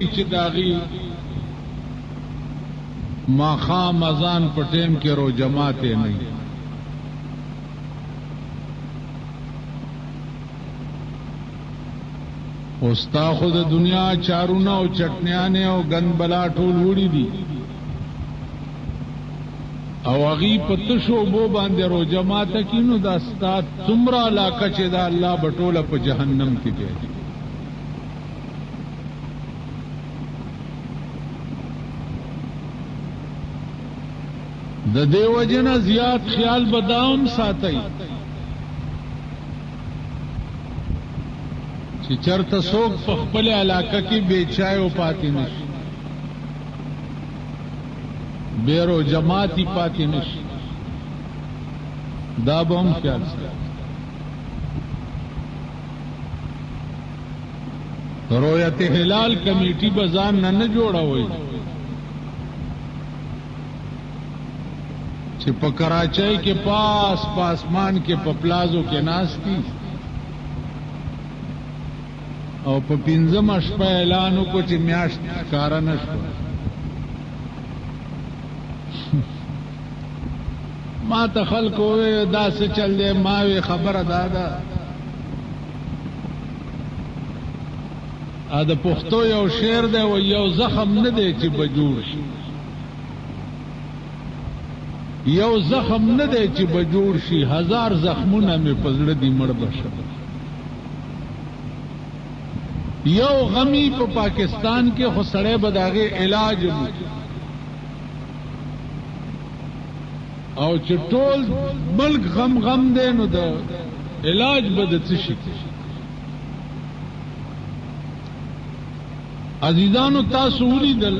چې داغي ماخام اذان په ټیم کې رو جماعت نه اوستا خود دنیا چارونه او چټنیانه او ګن بلا ټول وړي دي او هغه پتشو بو باندې رو جماعت کینو دا استاد تمرا علاقه چې دا الله بټوله په جهنم کې دی د دیو جنا زیات خیال بدام ساتي چې چرته څوک په خپل علاقه کې بیچای او پاتې نشي بیرو جماعتی پاتې نشي دا به هم خیال ساتي رویت هلال کمیټي بزان نه جوړوي چې په کراچۍ کې پاس پاسمان کې په پلازو کې ناشتي او په پنځم شپه اعلان وکړو چې میاشت کار نه شو ما ته خلکو دا څه چل دی ما وی خبره دادا ا د پښتو یو شعر دی او یو زخم نه دی چې بجوړ شي یو زخم نه دی چې بجوړ شي هزار زخمونه مې پزړه دی مړ بشه یو غمی په پاکستان کې خو سړی بداغه علاج او چې ټول ملک غم دی نو د علاج بد څه شي عزیزانو تاسو ولیدل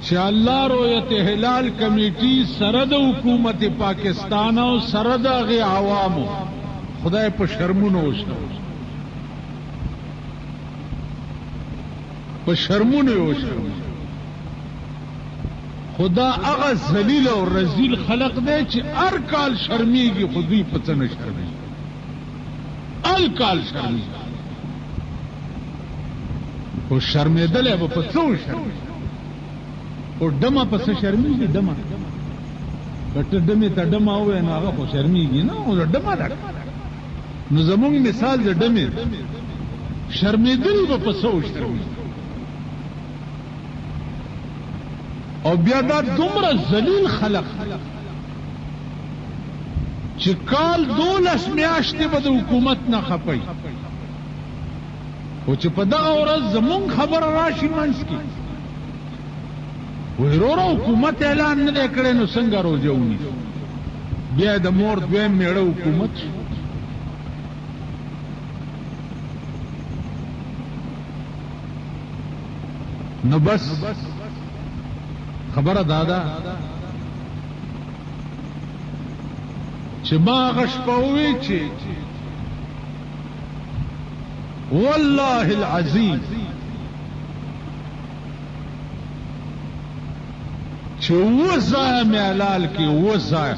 چې الله رؤیت هلال کمیټي سره د حکومت پاکستان او سره د عوامو خدای په شرمونو وشته په شرمونو وشته خدا هغه ذلیل او رذیل خلق دی چې هر کال شرمېږي خو دوی په څه نه شرمېږي هر کال شرمېږي خو شرمېدلی به په څه وشرمېږي او ډمه په څه شرمېږي ډمه که ته ډمې ته ډمه ووایې نو هغه خو شرمېږي نه او ډمه ده نو زمونږ مثال د ډمې شرمېدل به په څه وشرمېږي او بیا دا دومره ذلیل خلق چې کال 12 میاشتې به د حکومت نه خپي او چې په دغه ورځ زمونږ خبر راشي منځ کې ویرورو حکومت اعلان نه دی کړی نو څنګه روزه ونیسو بیا د مور دویم میړه حکومت نو بس خبره دادا چې ما غش پوي چې والله العظیم چې وځه ملال کې وځه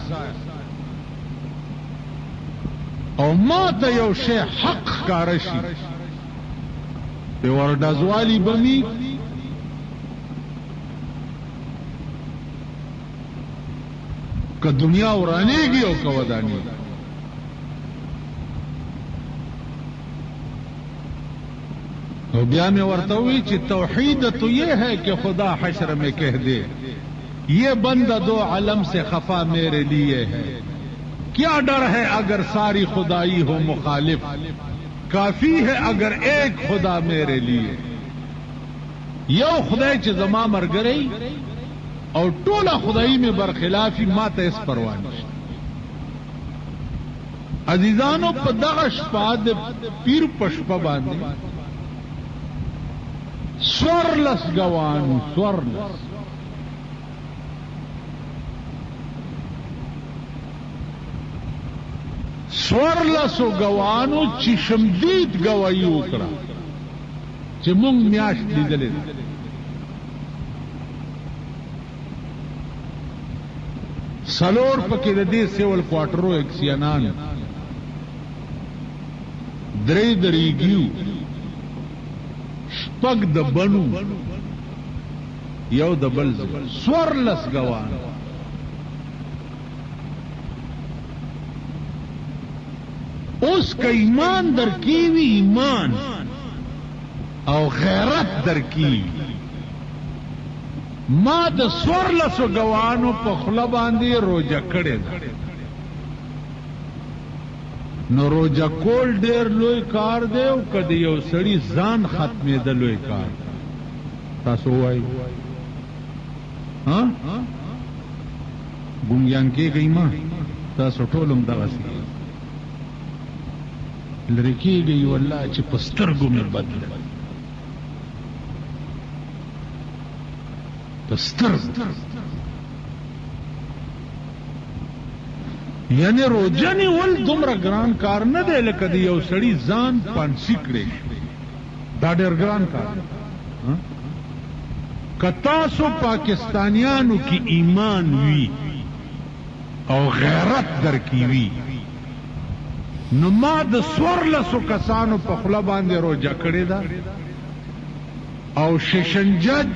او ما ته یو شی حق کار شي په ورډازوالي بمی که دنیا ورانیږي او که ودانیږي تو بیا میں ورته وی چې توحید تو یہ ہے کہ خدا حشر میں کہہ دے یہ بندہ دو عالم سے خفا میرے لیے ہے کیا ڈر ہے اگر ساری خدائی ہو مخالف کافی ہے اگر ایک خدا میرے لیے یو خدای چې زما مرګري او ټوله خدای می برخلافي ماته اس پروا نشته عزیزانو په دغه شپه د پیر پشپه باندې سورلس گوانو سورلسو گوانو چې شمدید گواہی وکړه چې مونږ میاشت لیدلې سلور پکې د دې سیول کوارټرو اکسیانان درې دریګیو شپږ د بنو یو د بل سورلس ګوان اوس که ایمان در کیوی ایمان او غیرت در کیوی ما د سورلسو ګوانو په خوله باندې روجه کړې ده نو روجه کول ډېر لوی کار دی او که د یو سړي ځان ختمېده لوی کار تاسو وایي ګونګیان کېږئ ما تاسو ټول هم دغسې لرې کېږئ والله چې په سترګو مې بدله په سترګو یعنی روجه نیول دومره ګران کار نه دی لکه د یو سړي ځان پانسي کړی دا ډېر ګران کار که تاسو پاکستانیانو کی ایمان وی او غیرت در کی وی نو ما د سورلسو کسانو په خوله باندې روجه کړې ده او ششنجج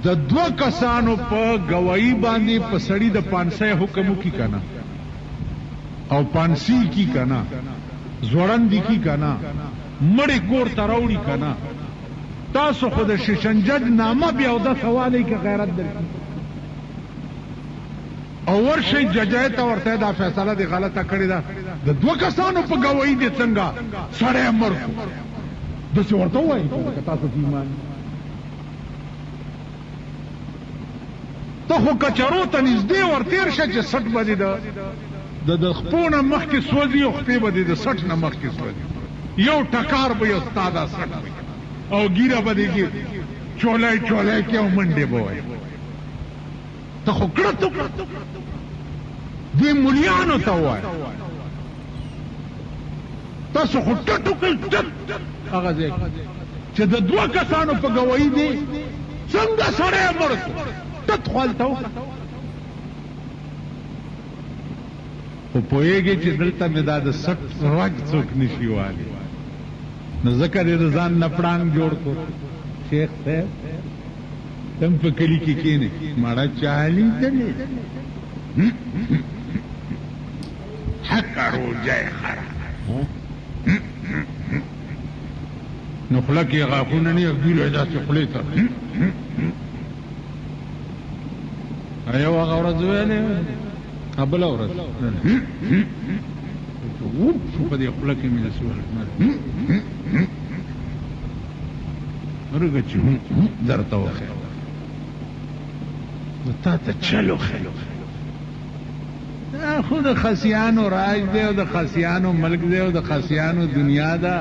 د دو کسانو په گواہی باندې په سړی د 500 حکم کی کنا او 500 کی کنا زوړندې کی کنا مړی کور تراوړي کنا تاسو خود ششنجج نامه بیا او د سوالې کې غیرت درکې او ورشي ججای ته ورته دا فیصله دی غلطه کړی ده د دو کسانو په گواہی دي څنګه سړی مړ د څه ورته وایي چې تاسو ایمان ته خو کچرو ته نږدې ورتېر شه چې سټ به دې د خپو نه مخکې سوځي او خپې به دې د سټ نه مخکې سوځي یو ټکار به یې ستا دا سټ او ګیره به دې کې چولای چولای کې او منډې به وایي ته خو کړه دې مولیانو ته ووایه تاسو خو ټټو کوئ ټټ هغه ځای چې د دوه کسانو په ګواهي دی څنګه سړی مړ شو ټټ خوالته وکړه خو پوهېږې چې دلته مې دا د سټ رګ څوک نشي والی نو ځکه دې د ځان نه پړانګ جوړ کړو شیخ صاحب تم په کلي کې کښېنې مړه چالي دلې حقه روجه یې خرابه نو خوله کې یې غاښونه نه ږدولې داسې خولې ته یو هغه ورځ ویلې بله ورځ شو په دې خوله کې مې داسې ورګه چې درته وښیم تا ته چلو خلو خو د خسیانو راج دی او د خسیانو ملک دی او د خسیانو دنیا ده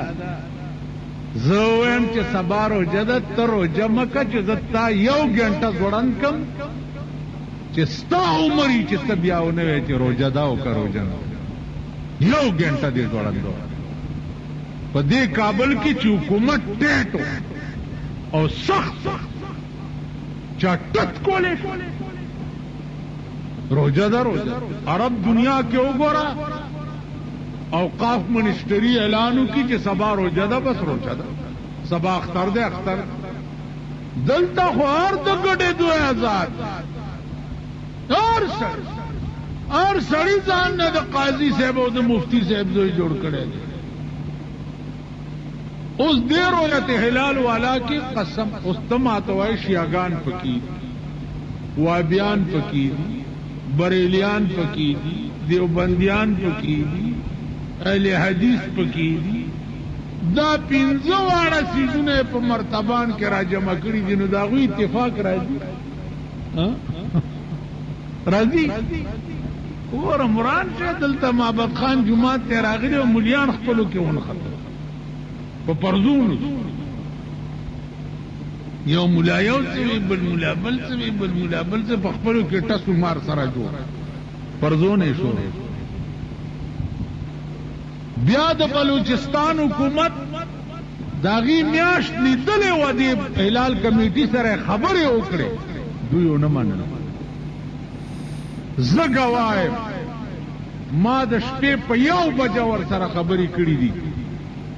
زه وایم چې سبا روژه ده ته روژه مه که چې زه تا یو ګنټه ځوړند کم چې ستا عمر یي چې ته بیا ونه وایې چې روژه ده او که روژه نه یو ګنټه دې ځوړند په دې کابل کې چې حکومت ټیټ او سخت چټت کولې روجه ده روجه عرب دنیا کې وګوره اوقاف منسټري اعلانو کی چې سبا روجه ده بس روجه ده سبا اختر ده اختر دلته خو هر د ګډې دوه آزاد هر سړي ځان نه د قاضي صاحب او د مفتی صاحب دوی جوړ کړی دی اوس دې رویت هلال والا کی قسم اوس تم آتوای شیعگان پکی وابیان پکی بریلیان پکی دی دیوبندیان پکی دی اہل حدیث پکی دی دا پینځه واړه سیزونه په مرتبان کې را جمع کړي دي نو دا غوي اتفاق راځي راځي اور عمران چې دلته محمد خان جمعه ته راغلي او مليان خپلو کې ونخته په پرزونو یو مولا یو څه بل مولا بل څه بل مولا بل څه په خپلو کې ټسو مار سره جوړ پرزونه شو بیا د بلوچستان حکومت داغي میاشت لیدلې و دې هلال کمیټي سره خبرې وکړې دوی ونه منل زه ګوایم ما د شپې په 1 بجه ور سره خبرې کړې دي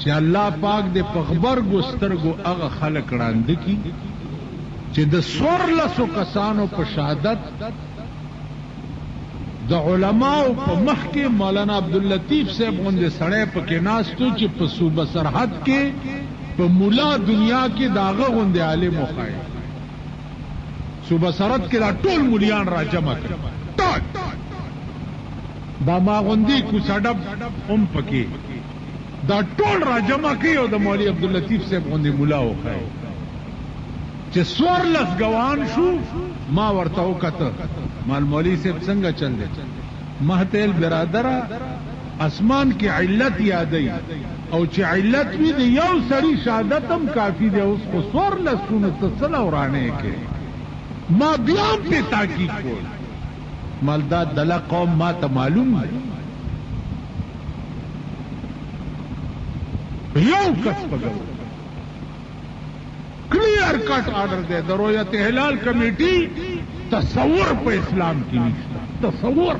چې الله پاک دې په غبرګو سترګو هغه خلک وړاندې کړي چې د 14 کسانو په شهادت د علماو په مخ کې مولانا عبداللطیف صاحب غوندې سړی پکې ناستو چې په صوبه سرحد کې په مولا دنیا کې د هغه غوندې عالم وښایي. صوبه سرحد کې دا ټول مولیان را جمع کړي، ټول دا ما غوندې کوڅه هم پکې دا ټول را جمع کړي او د مولوی عبداللطیف صاحب غوندې مولا وښایي چې 14 ګوان شو. ما ورته وکته مال مولوی صاحب څنګه چل دی؟ مهتل برادره اسمان کې علت یادای او چې علت وي د یو سړي شهادت هم کافی دی، اوس خو 14 سونه تصل ورانه کې ما بیا په تاکید کول مالدا دلا قوم ما ته معلوم دی یو کس پګو کلیئر کٹ آرڈر دے درویت ہلال کمیٹی تصور پہ اسلام کی نشتا تصور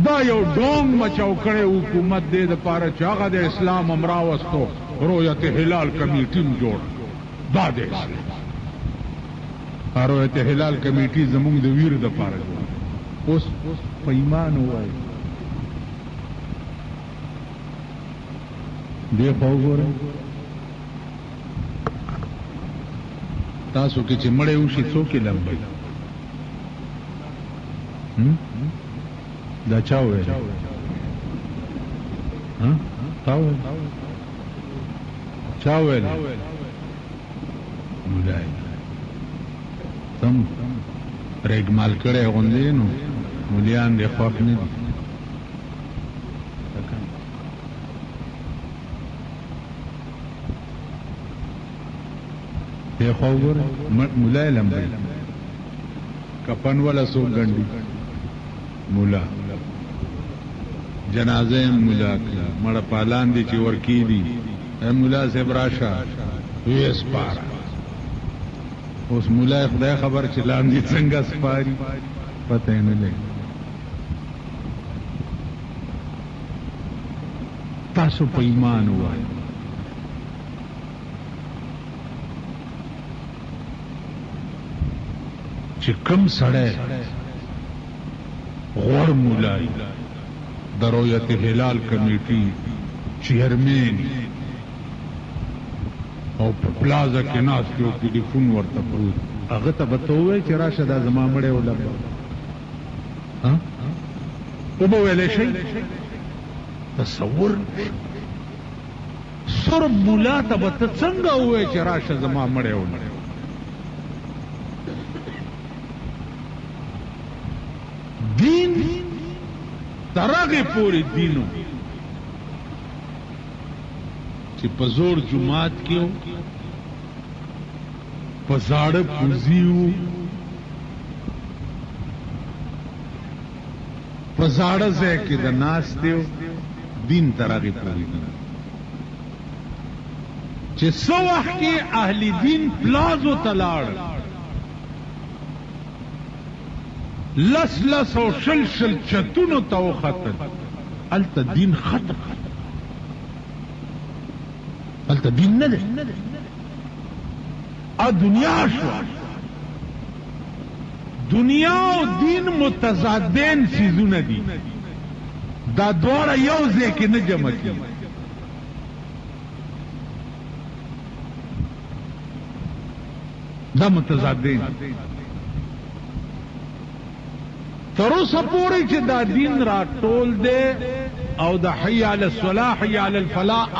دا یو ڈونگ مچاو کڑے حکومت دے دا پارا چاگا دے اسلام امراوستو رویت ہلال کمیٹی جوڑ دا دے اسلام رویت ہلال کمیٹی زمونگ دا ویر دا پارا جوڑ اس پیمان ہوا ہے دیکھو گورے تاسو کې چې مړې وشي څوک یې لمبي؟ دا چا وویل؟ تا وویل؟ چا وویل؟ مولای تم ریګمال کړی غوندې نو مولیان دې خوښ نه دي. دیکھو گورے مولا لمبی کپن والا سو گنڈی مولا جنازه مولا کلا مړه پالان دي چې ورکی دي مولا صاحب راشه ویس پارا اوس مولا خدای خبر چې لاندې څنګه سپاری پته نه لګي. تاسو په ایمان وایي چې کم سړی غور مولای درویت هلال کمیټي چیرمن او په پلازا کې ناس کې ټلیفون ورته پروت هغه ته به ته ووایې چې راشه دا زما مړی ولګوه وبه ویلی شئ؟ تصور سرب مولا ته به ته څنګه ووایې چې راشه زما مړی ولګوه؟ دین ترغه پوری دینو چې په زور جماعت کېو په زاړه پوزیو په زاړه ځای کې د ناس دیو دین ترغه پوری دین چې څو وخت کې اهل دین پلازو تلاړ لس لس او شل شل چتونو تو ختم التا دین ختم التا دین نه ده ا دنیا شو دنیا او دین متضادین سيزونه دي دا دوړه یو ځای کې نه جمع کیږي. دا متضادین تر اوسه پورې چې دا دین را ټول دی او د حي علی الصلاح حي علی الفلاح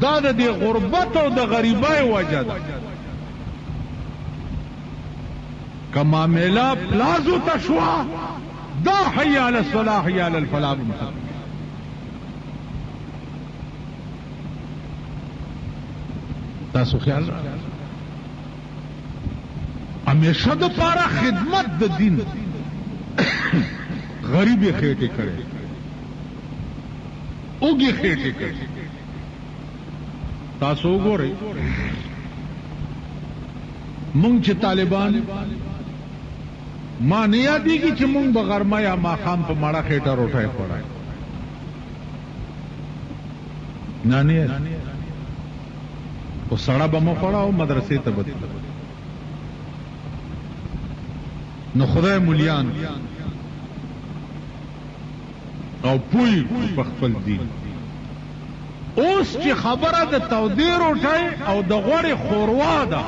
دا د غربت او د غریبۍ وجه ده. کما میلا پلازو تشوا دا حی علی الصلاح حی علی الفلاح ختم. تاسو خیال را همیشه د پاره خدمت د دین غریبی خېټه کړي اوږي خېټه کړي. تاسو وګورئ مونږ چې طالبان ما نه یادېږي چې مونږ به غرمه یا ماښام په مړه خېټه روټۍ خوړای نه او سړه به مو خوړه او مدرسې ته به تلل. نو خدای مولیان او پوی په خپل دین. اوس چې خبره د تودې روټۍ او د غوړې خوروا ده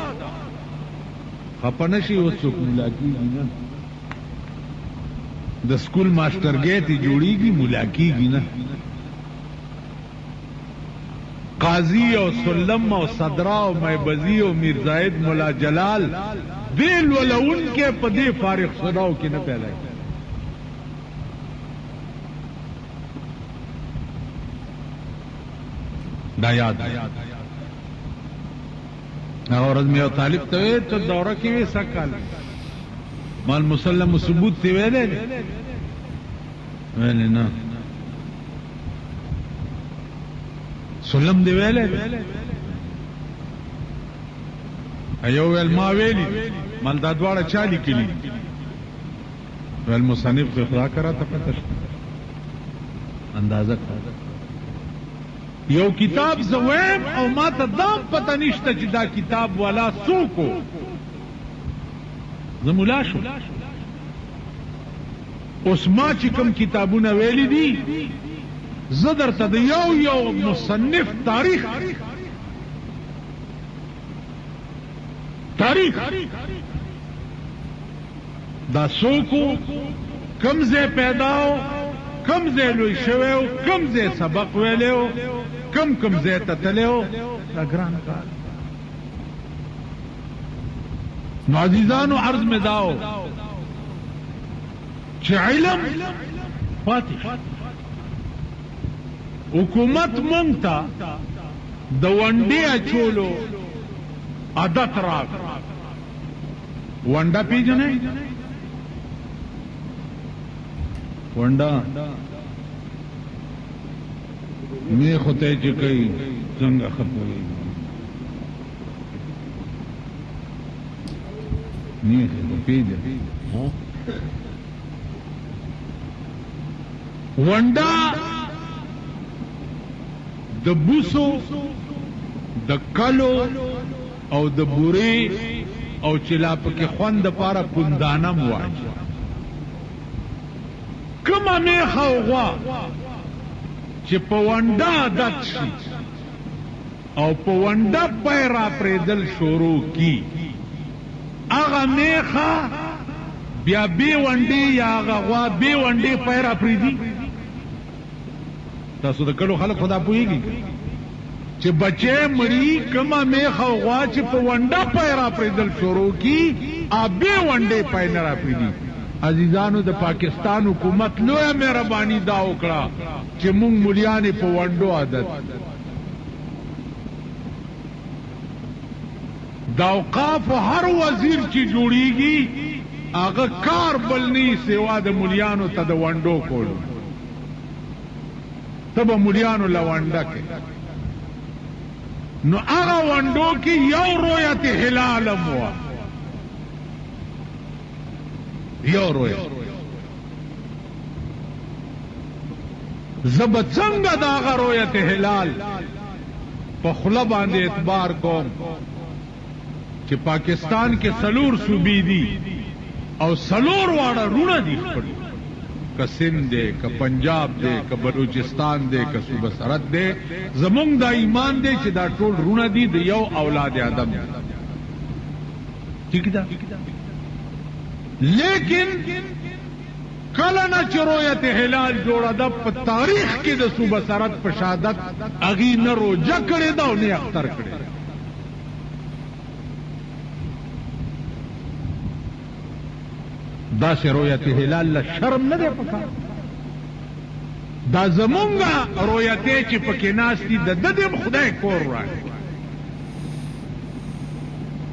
خپه نشي اوس څوک ملا کېږي نه د سکول ماسټرګۍ ته جوړېږي ملا کېږي نه. قاضی او سلم او صدرا او میبزی او میر زاید مولا جلال دل ولون کې په دې فارغ صداو کې نه پیدا دا یاد اور میں طالب ته ته دوره کې وې سکل مال مسلم ثبوت تی ویلې نه سلم دی ویلې ایو ول ما ویلی مال دا دواړه چا لیکلي ول مصنف خدا کرا ته پته اندازه یو کتاب زویم او ما ته دام پته نشته چې دا کتاب والا څوک زمولا شو. اوس ما چې کوم کتابونه ویلي دي زه درته د یو مصنف تاریخ دا څوک کوم ځای پیدا و کوم ځای لوی شوی و کوم ځای سبق ویلی و کوم ځای ته تللی و دا ګران کار. نو عزیزانو عرض مې دا و چې علم پاتې حکومت مونږ ته د ونډې اچولو عادت راغ. ونډه پیژنئ ونډه میخ ته چې کوي څنګه ختموي میخ پیژنئ ونډه د بوسو د کلو او د بوري او چې لا پکې خوند دپاره پوندانم واچي کومه میخه او غوا چې په ونډه عادت شي او په ونډه پی را پرېدل شروع کی هغه میخه بیا بې ونډې یا هغه غوا بې ونډې پی را پرېږدي. تاسو د کلو خلک خدا پوهېږي چې بچې مړي کومه میخه او غوا چې په ونډه پی را پرېدل شروع کی بې ونډې پی نه را پرېږدي. عزیزانو د پاکستان حکومت لویه مهرباني دا وکړه چې مونږ مولیانې په ونډو عادت د اوقافو هر وزیر چې جوړیږي هغه کار بل نه سوا د مولیانو ته د ونډو کولو ته به مولیانو له ونډه کې نو هغه ونډو کې یو رویت هلال هم وه یو رویت زه به څنګه د هغه رویت هلال په خوله باندې اعتبار کوم چې پاکستان کې څلور صوبې دي او څلور واړه رونه دي خپل که سندھ دی که پنجاب دی که بلوچستان دی که صوبه سرحد دی زمونږ دا ایمان دی چې دا ټول رونه دي د یو اولاد آدم ٹھیک ده لیکن کله نه چې رویت هلال جوړه ده په تاریخ کې د صوبه سرحد په شهادت هغې نه روجه کړې ده او نه اختر کړې ده دا سے رویت هلال له شرم نه دی پکار دا زمونږه رویتې چې پکې ناستي د دې خدای کور راغی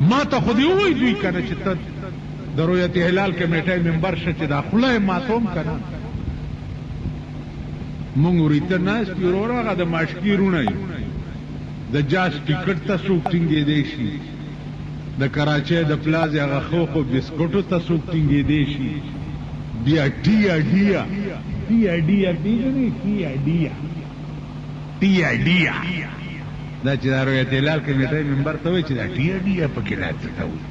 ما ته خو دې ووایي دوی که نه چې ته د رویت هلال کمیټۍ ممبر شه چې دا خوله یې ماتوم که نه مونږ وریته ناست یو وروره هغه د ماشکي روڼه یو د جاز ټیکټ ته څوک ټینګېدی شي د کراچۍ د پلازې هغه خوخو بسکټو ته څوک ټینګېدی شي بیا ټیا ډیا ټیا ډیا پیژنې ټیا ډیا ټیا ډیا دا چې دا رویت هلال کمیټۍ ممبر ته وایي چې دا ټیا ډیا پکې لا څه ته وایي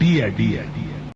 ټیا ډیا